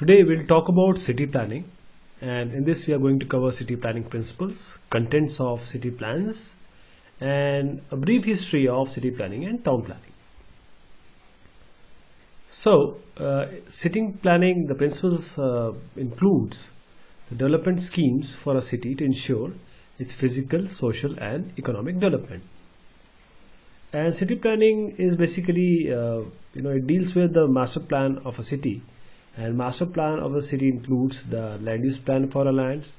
Today we'll talk about city planning, and in this we are going to cover city planning principles, contents of city plans, and a brief history of city planning and town planning. So, city planning, the principles includes the development schemes for a city to ensure its physical, social and economic development. And city planning is basically, it deals with the master plan of a city. And master plan of a city includes the land use plan for a lands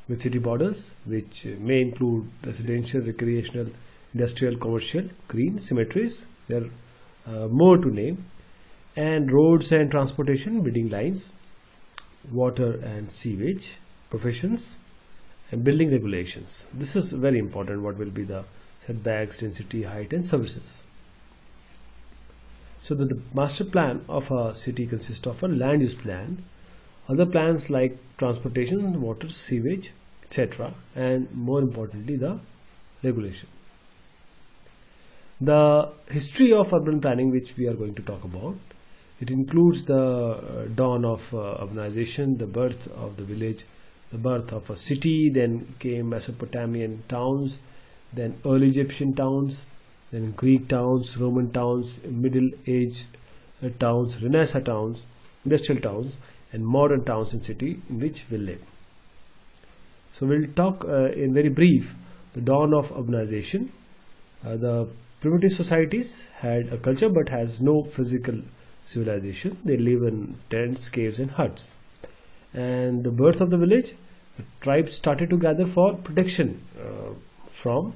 with city borders, which may include residential, recreational, industrial, commercial, green, cemeteries. There are more to name. And roads and transportation, building lines, water and sewage, professions, and building regulations. This is very important. What will be the setbacks, density, height, and services. So the master plan of a city consists of a land use plan, other plans like transportation, water, sewage, etc., and more importantly the regulation. The history of urban planning, which we are going to talk about, it includes the dawn of urbanization, the birth of the village, the birth of a city, then came Mesopotamian towns, then early Egyptian towns, then Greek towns, Roman towns, Middle Age towns, Renaissance towns, industrial towns, and modern towns and city in which we live. So we'll talk in very brief the dawn of urbanization. The primitive societies had a culture but has no physical civilization. They live in tents, caves, and huts. And the birth of the village, the tribes started to gather for protection from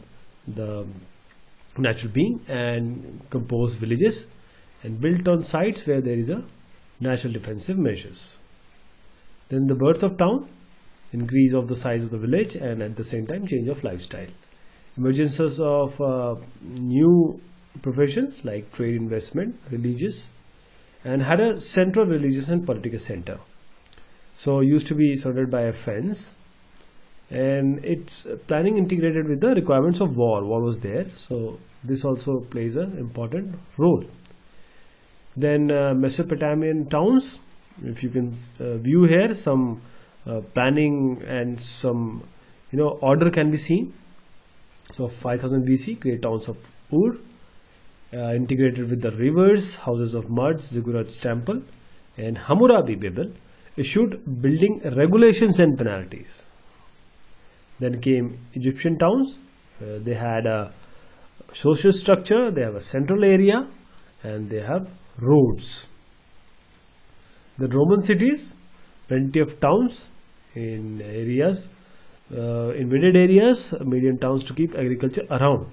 the natural being and compose villages and built on sites where there is a natural defensive measures. Then the birth of town, increase of the size of the village and at the same time change of lifestyle. Emergences of new professions like trade, investment, religious, and had a central religious and political center. So used to be surrounded by a fence, and its planning integrated with the requirements of war. War was there, so this also plays an important role. Then Mesopotamian towns, if you can view here, some planning and some order can be seen. So 5000 BC, great towns of Ur, integrated with the rivers, houses of mud, Ziggurats temple, and Hammurabi Babel issued building regulations and penalties. Then came Egyptian towns. They had a social structure, they have a central area, and they have roads. The Roman cities, plenty of towns in areas, in wooded areas, medium towns to keep agriculture around.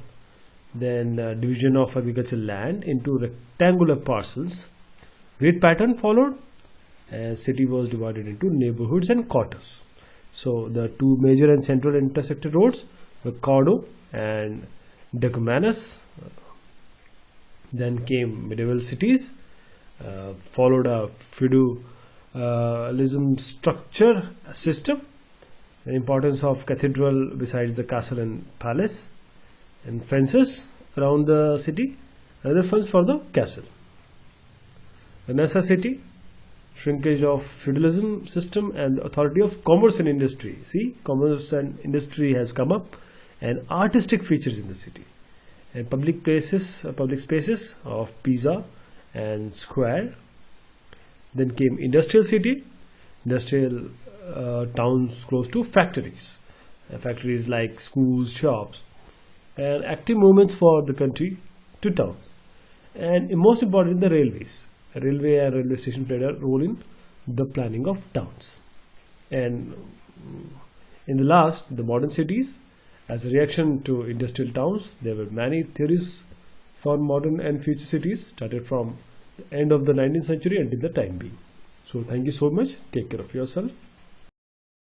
Then division of agricultural land into rectangular parcels. Grid pattern followed, and city was divided into neighborhoods and quarters. So the two major and central intersected roads were Caudo and Decumanus. Then came medieval cities, followed a feudalism structure system, the importance of cathedral besides the castle and palace, and fences around the city, another fence for the castle. Renaissance city, shrinkage of feudalism system and authority of commerce and industry. See, commerce and industry has come up, and artistic features in the city, and public spaces of Pisa and Square. Then came industrial city, industrial towns close to factories, factories like schools, shops, and active movements for the country to towns. And most important, the railways. A railway and railway station played a role in the planning of towns. And in the last, the modern cities, as a reaction to industrial towns, there were many theories for modern and future cities, started from the end of the 19th century until the time being. So thank you so much. Take care of yourself.